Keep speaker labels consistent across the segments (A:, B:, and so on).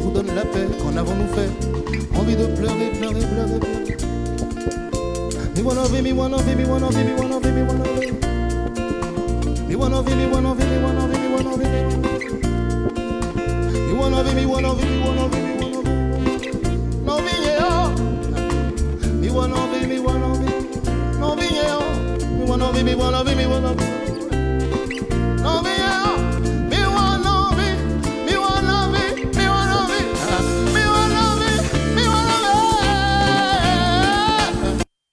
A: vous donne la paix, qu'en avons-nous fait? Envie de pleurer, pleurer, pleurer, pleurer. Me wanna be, me wanna be, me wanna be, me wanna be, me wanna be. Me wanna be, me wanna be, me wanna be, me wanna be, me wanna be. Me wanna be, me wanna be, me wanna be, me wanna be. No be yeah. Me wanna be, me wanna be. No be yeah. Me wanna be, me wanna be, me wanna be. No be yeah. Me wanna be, me wanna be, me wanna be. Me wanna be, me wanna be.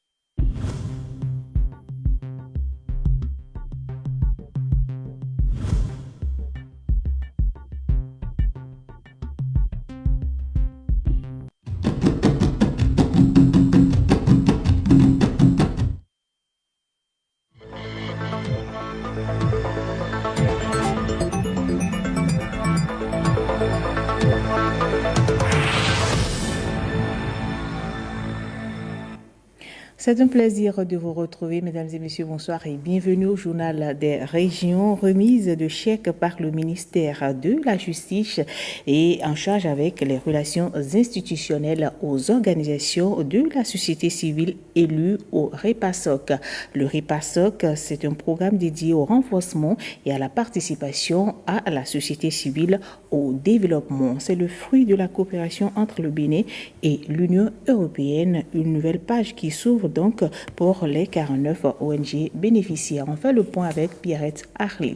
B: C'est un plaisir de vous retrouver, mesdames et messieurs, bonsoir et bienvenue au journal des régions, remise de chèques par le ministère de la Justice et en charge avec les relations institutionnelles aux organisations de la société civile élues au REPASOC. Le REPASOC, c'est un programme dédié au renforcement et à la participation à la société civile au développement. C'est le fruit de la coopération entre le Bénin et l'Union européenne, une nouvelle page qui s'ouvre donc pour les 49 ONG bénéficiaires. On fait le point avec Pierrette Harley.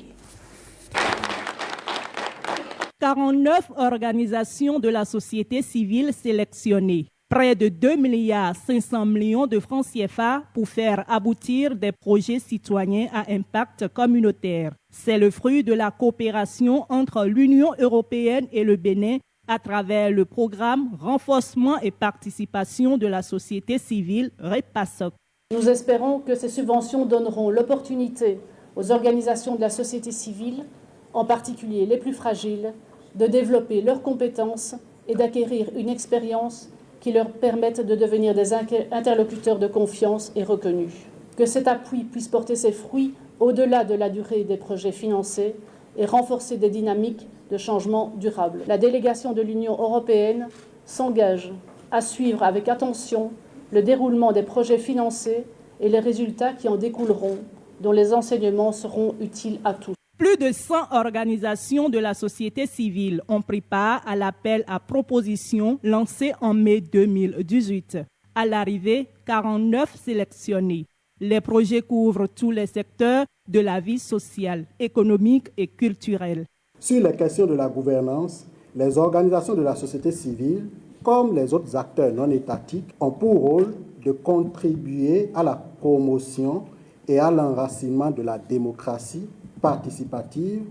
C: 49 organisations de la société civile sélectionnées. Près de 2,5 milliards de francs CFA pour faire aboutir des projets citoyens à impact communautaire. C'est le fruit de la coopération entre l'Union européenne et le Bénin à travers le programme Renforcement et participation de la société civile REPASOC.
D: Nous espérons que ces subventions donneront l'opportunité aux organisations de la société civile, en particulier les plus fragiles, de développer leurs compétences et d'acquérir une expérience qui leur permette de devenir des interlocuteurs de confiance et reconnus. Que cet appui puisse porter ses fruits au-delà de la durée des projets financés et renforcer des dynamiques de changement durable. La délégation de l'Union européenne s'engage à suivre avec attention le déroulement des projets financés et les résultats qui en découleront, dont les enseignements seront utiles à tous.
C: Plus de 100 organisations de la société civile ont pris part à l'appel à propositions lancé en mai 2018. À l'arrivée, 49 sélectionnés. Les projets couvrent tous les secteurs de la vie sociale, économique et culturelle.
E: Sur les questions de la gouvernance, les organisations de la société civile, comme les autres acteurs non étatiques, ont pour rôle de contribuer à la promotion et à l'enracinement de la démocratie participative,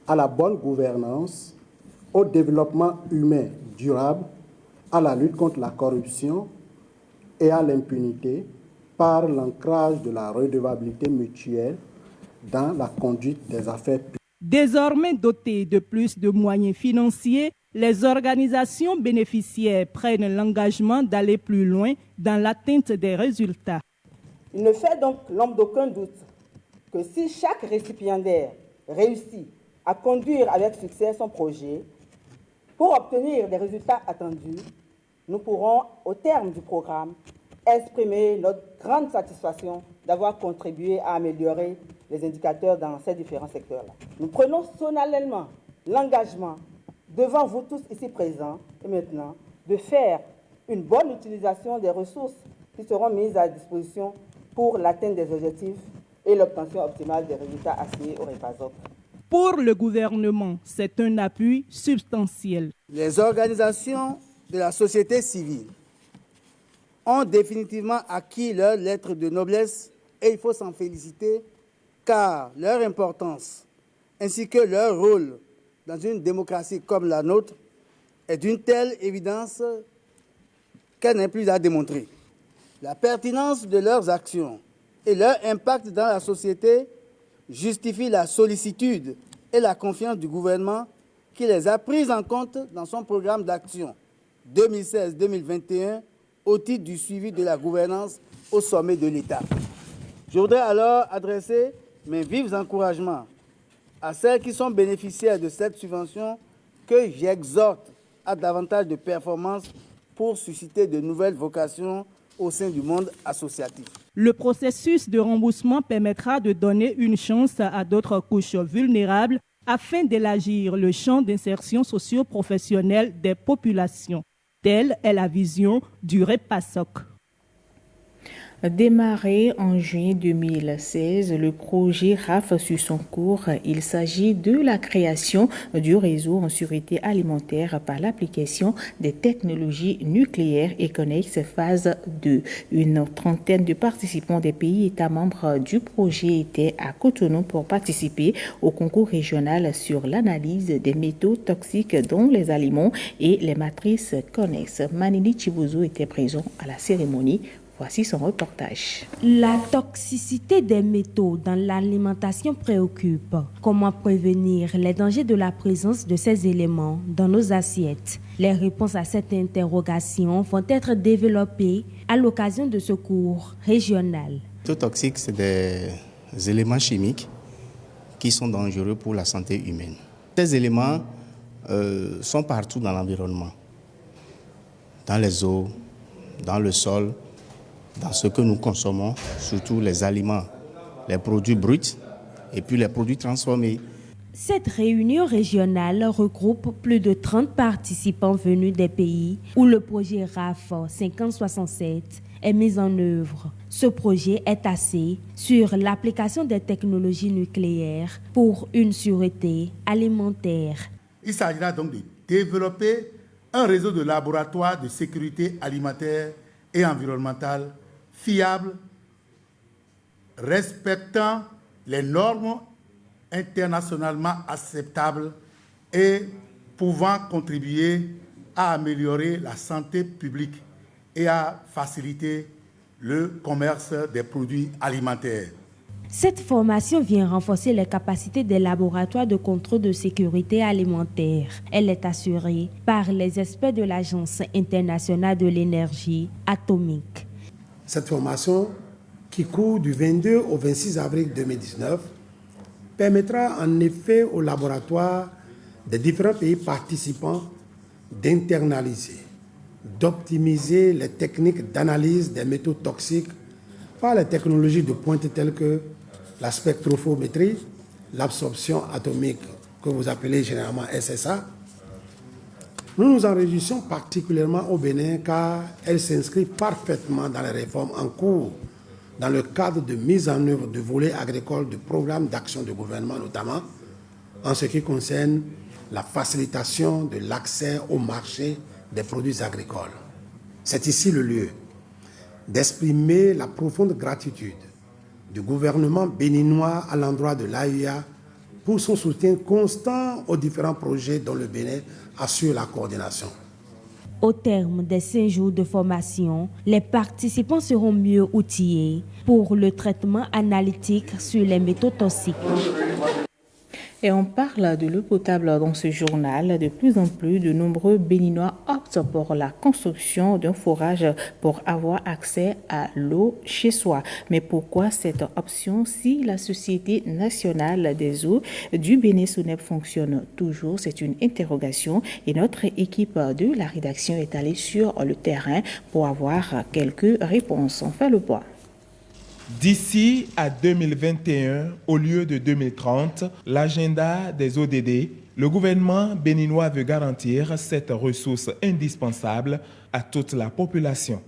E: à la bonne gouvernance, au développement humain durable, à la lutte contre la corruption et à l'impunité par l'ancrage de la redevabilité mutuelle dans la conduite des affaires publiques.
C: Désormais dotées de plus de moyens financiers, les organisations bénéficiaires prennent l'engagement d'aller plus loin dans l'atteinte des résultats.
F: Il ne fait donc l'ombre d'aucun doute que si chaque récipiendaire réussit à conduire avec succès son projet, pour obtenir les résultats attendus, nous pourrons, au terme du programme, exprimer notre grande satisfaction d'avoir contribué à améliorer les indicateurs dans ces différents secteurs-là. Nous prenons solennellement l'engagement devant vous tous ici présents et maintenant de faire une bonne utilisation des ressources qui seront mises à disposition pour l'atteinte des objectifs et l'obtention optimale des résultats assignés au REPASOC.
C: Pour le gouvernement, c'est un appui substantiel.
G: Les organisations de la société civile ont définitivement acquis leur lettre de noblesse et il faut s'en féliciter car leur importance ainsi que leur rôle dans une démocratie comme la nôtre est d'une telle évidence qu'elle n'est plus à démontrer. La pertinence de leurs actions et leur impact dans la société justifie la sollicitude et la confiance du gouvernement qui les a prises en compte dans son programme d'action 2016-2021 au titre du suivi de la gouvernance au sommet de l'État. Je voudrais alors adresser mes vifs encouragements à celles qui sont bénéficiaires de cette subvention que j'exhorte à davantage de performances pour susciter de nouvelles vocations au sein du monde associatif.
C: Le processus de remboursement permettra de donner une chance à d'autres couches vulnérables afin d'élargir le champ d'insertion socio-professionnelle des populations. Telle est la vision du REPASOC.
B: Démarré en juin 2016, le projet RAF suit son cours. Il s'agit de la création du réseau en sécurité alimentaire par l'application des technologies nucléaires et connexes phase 2. Une trentaine de participants des pays États membres du projet étaient à Cotonou pour participer au concours régional sur l'analyse des métaux toxiques dans les aliments et les matrices connexes. Manini Chibuzo était présent à la cérémonie. Voici son reportage.
H: La toxicité des métaux dans l'alimentation préoccupe. Comment prévenir les dangers de la présence de ces éléments dans nos assiettes? Les réponses à cette interrogation vont être développées à l'occasion de ce cours régional.
I: Les métaux toxiques, c'est des éléments chimiques qui sont dangereux pour la santé humaine. Ces éléments sont partout dans l'environnement, dans les eaux, dans le sol, dans ce que nous consommons, surtout les aliments, les produits bruts et puis les produits transformés.
H: Cette réunion régionale regroupe plus de 30 participants venus des pays où le projet RAF 5067 est mis en œuvre. Ce projet est axé sur l'application des technologies nucléaires pour une sûreté alimentaire.
J: Il s'agira donc de développer un réseau de laboratoires de sécurité alimentaire et environnementale fiable, respectant les normes internationalement acceptables et pouvant contribuer à améliorer la santé publique et à faciliter le commerce des produits alimentaires.
H: Cette formation vient renforcer les capacités des laboratoires de contrôle de sécurité alimentaire. Elle est assurée par les experts de l'Agence internationale de l'énergie atomique.
K: Cette formation, qui court du 22 au 26 avril 2019, permettra en effet aux laboratoires des différents pays participants d'internaliser, d'optimiser les techniques d'analyse des métaux toxiques par les technologies de pointe telles que la spectrophométrie, l'absorption atomique que vous appelez généralement SSA. Nous nous en réjouissons particulièrement au Bénin car elle s'inscrit parfaitement dans les réformes en cours dans le cadre de mise en œuvre de volets agricoles de programmes d'action de gouvernement, notamment en ce qui concerne la facilitation de l'accès au marché des produits agricoles. C'est ici le lieu d'exprimer la profonde gratitude du gouvernement béninois à l'endroit de l'AUA pour son soutien constant aux différents projets dont le Bénin assure la coordination.
H: Au terme des 5 jours de formation, les participants seront mieux outillés pour le traitement analytique sur les métaux toxiques.
B: Et on parle de l'eau potable dans ce journal. De plus en plus, de nombreux Béninois optent pour la construction d'un forage pour avoir accès à l'eau chez soi. Mais pourquoi cette option si la Société nationale des eaux du Bénin SONEP fonctionne toujours? C'est une interrogation et notre équipe de la rédaction est allée sur le terrain pour avoir quelques réponses. On fait le point.
L: D'ici à 2021, au lieu de 2030, l'agenda des ODD, le gouvernement béninois veut garantir cette ressource indispensable à toute la population.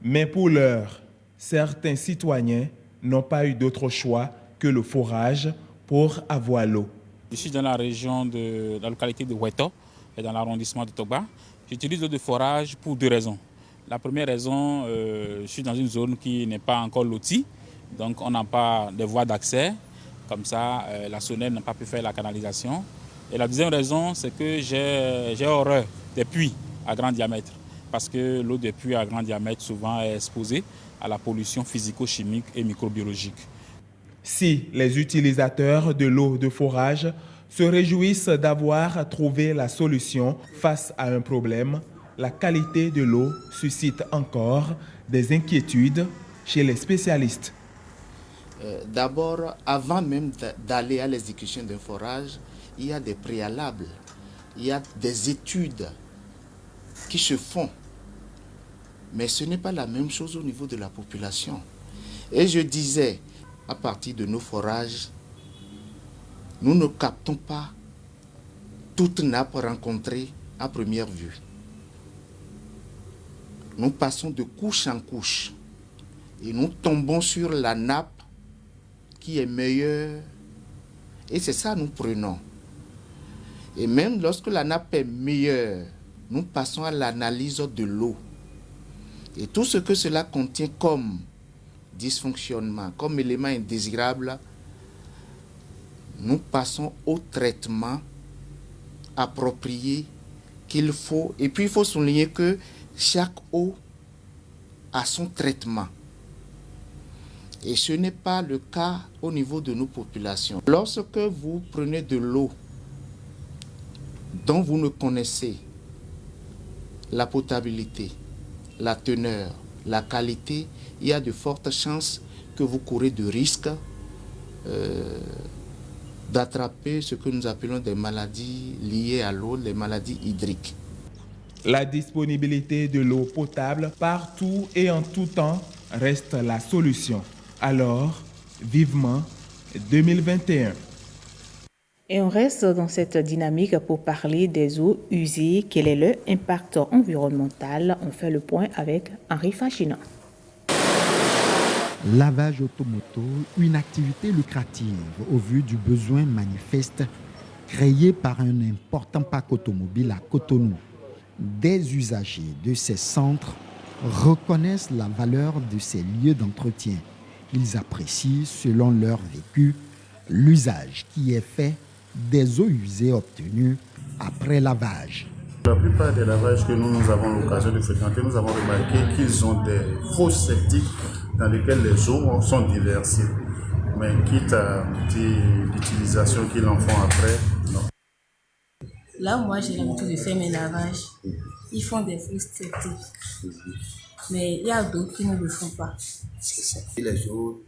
L: Mais pour l'heure, certains citoyens n'ont pas eu d'autre choix que le forage pour avoir l'eau.
M: Je suis dans la région de la localité de Oueto et dans l'arrondissement de Togba. J'utilise l'eau de forage pour 2 raisons. La première raison, je suis dans une zone qui n'est pas encore lotie. Donc on n'a pas de voies d'accès, comme ça la SONEP n'a pas pu faire la canalisation. Et la deuxième raison, c'est que j'ai horreur des puits à grand diamètre, parce que l'eau des puits à grand diamètre souvent est exposée à la pollution physico-chimique et microbiologique.
L: Si les utilisateurs de l'eau de forage se réjouissent d'avoir trouvé la solution face à un problème, la qualité de l'eau suscite encore des inquiétudes chez les spécialistes.
N: D'abord, avant même d'aller à l'exécution d'un forage, il y a des préalables, il y a des études qui se font. Mais ce n'est pas la même chose au niveau de la population. Et je disais, à partir de nos forages, nous ne captons pas toute nappe rencontrée à première vue. Nous passons de couche en couche et nous tombons sur la nappe qui est meilleure. Et c'est ça que nous prenons. Et même lorsque la nappe est meilleure, nous passons à l'analyse de l'eau. Et tout ce que cela contient comme dysfonctionnement, comme élément indésirable, nous passons au traitement approprié qu'il faut. Et puis il faut souligner que chaque eau a son traitement. Et ce n'est pas le cas au niveau de nos populations. Lorsque vous prenez de l'eau dont vous ne connaissez la potabilité, la teneur, la qualité, il y a de fortes chances que vous courez de risques d'attraper ce que nous appelons des maladies liées à l'eau, les maladies hydriques.
L: La disponibilité de l'eau potable partout et en tout temps reste la solution. Alors, vivement 2021.
B: Et on reste dans cette dynamique pour parler des eaux usées. Quel est leur impact environnemental? On fait le point avec Henri Fachina.
O: Lavage automoto, une activité lucrative au vu du besoin manifeste créé par un important parc automobile à Cotonou. Des usagers de ces centres reconnaissent la valeur de ces lieux d'entretien. Ils apprécient, selon leur vécu, l'usage qui est fait des eaux usées obtenues après lavage.
P: La plupart des lavages que nous avons l'occasion de fréquenter, nous avons remarqué qu'ils ont des fosses septiques dans lesquelles les eaux sont déversées. Mais quitte à l'utilisation qu'ils en font après, non.
Q: Là où moi j'ai l'habitude de faire mes lavages, ils font des fosses septiques. Mais il y a d'autres qui ne le font pas.
R: C'est ça. Et les autres,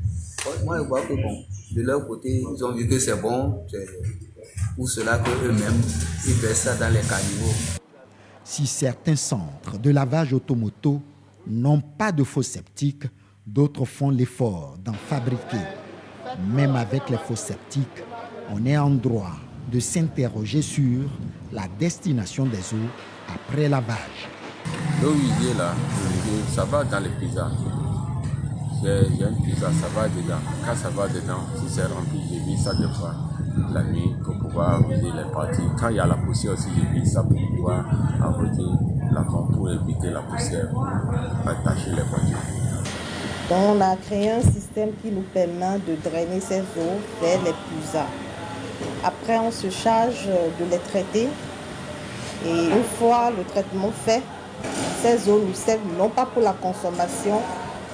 R: moi je vois que bon, de leur côté, ils ont vu que c'est bon, c'est pour cela qu'eux-mêmes, ils versent ça dans les caniveaux.
O: Si certains centres de lavage automoto n'ont pas de fosses septiques, d'autres font l'effort d'en fabriquer. Même avec les fosses septiques, on est en droit de s'interroger sur la destination des eaux après lavage.
S: L'eau usée là, ça va dans les pizzas. J'ai une pizza, ça va dedans. Quand ça va dedans, si c'est rempli, j'ai mis ça deux fois la nuit pour pouvoir vider les parties. Quand il y a la poussière aussi, j'ai mis ça pour pouvoir arroser l'avant pour éviter la poussière, attacher les voitures.
T: Donc on a créé un système qui nous permet de drainer ces eaux vers les puisards. Après, on se charge de les traiter. Et une fois le traitement fait, ces eaux nous servent non pas pour la consommation,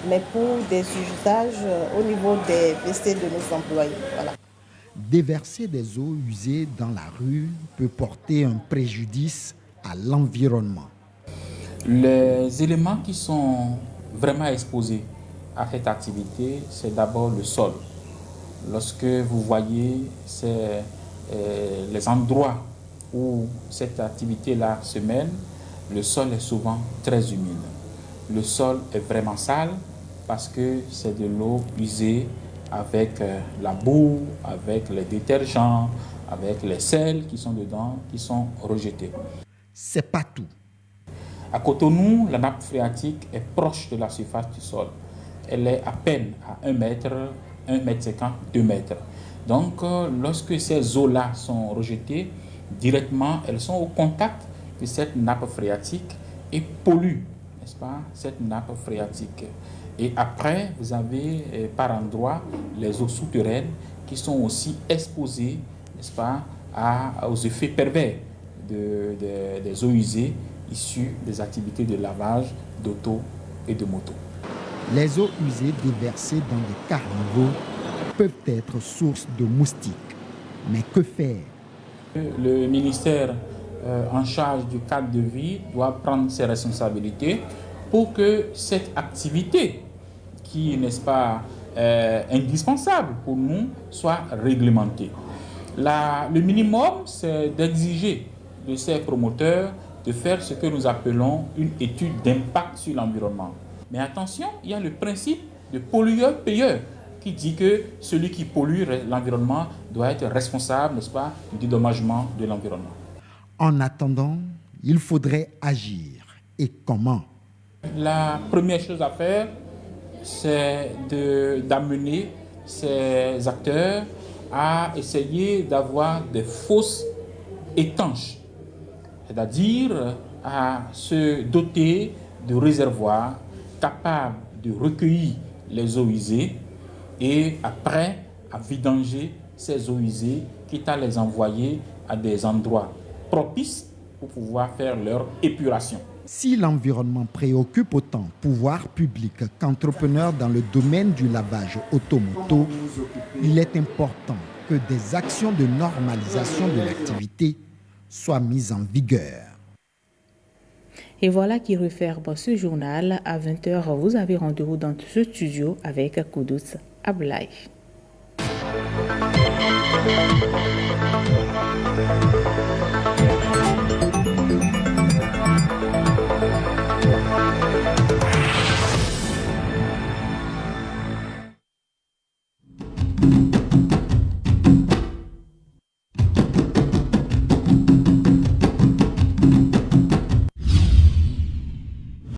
T: mais pour des usages au niveau des WC de nos employés. Voilà.
O: Déverser des eaux usées dans la rue peut porter un préjudice à l'environnement.
M: Les éléments qui sont vraiment exposés à cette activité, c'est d'abord le sol. Lorsque vous voyez les endroits où cette activité-là se mène, le sol est souvent très humide. Le sol est vraiment sale parce que c'est de l'eau usée avec la boue, avec les détergents, avec les sels qui sont dedans, qui sont rejetés.
O: C'est pas tout.
M: À Cotonou, la nappe phréatique est proche de la surface du sol. Elle est à peine à 1 mètre, 1 mètre 50, 2 mètres. Donc, lorsque ces eaux-là sont rejetées, directement, elles sont au contact de cette nappe phréatique et polluent, n'est-ce pas, cette nappe phréatique. Et après, vous avez par endroits les eaux souterraines qui sont aussi exposées, n'est-ce pas, aux effets pervers des eaux usées issues des activités de lavage d'auto et de moto.
O: Les eaux usées déversées dans des caniveaux peuvent être source de moustiques. Mais que faire?
M: Le ministère en charge du cadre de vie doit prendre ses responsabilités pour que cette activité, qui n'est-ce pas indispensable pour nous, soit réglementée. Le minimum, c'est d'exiger de ces promoteurs de faire ce que nous appelons une étude d'impact sur l'environnement. Mais attention, il y a le principe de pollueur-payeur qui dit que celui qui pollue l'environnement doit être responsable, n'est-ce pas, du dédommagement de l'environnement.
O: En attendant, il faudrait agir. Et comment?
M: La première chose à faire, c'est d'amener ces acteurs à essayer d'avoir des fosses étanches, c'est-à-dire à se doter de réservoirs capables de recueillir les eaux usées et après à vidanger ces eaux usées, quitte à les envoyer à des endroits propices pour pouvoir faire leur épuration.
O: Si l'environnement préoccupe autant pouvoirs publics qu'entrepreneurs dans le domaine du lavage automoto, il est important que des actions de normalisation de l'activité soient mises en vigueur.
B: Et voilà qui referme ce journal. À 20h, vous avez rendez-vous dans ce studio avec Koudous Ablaï.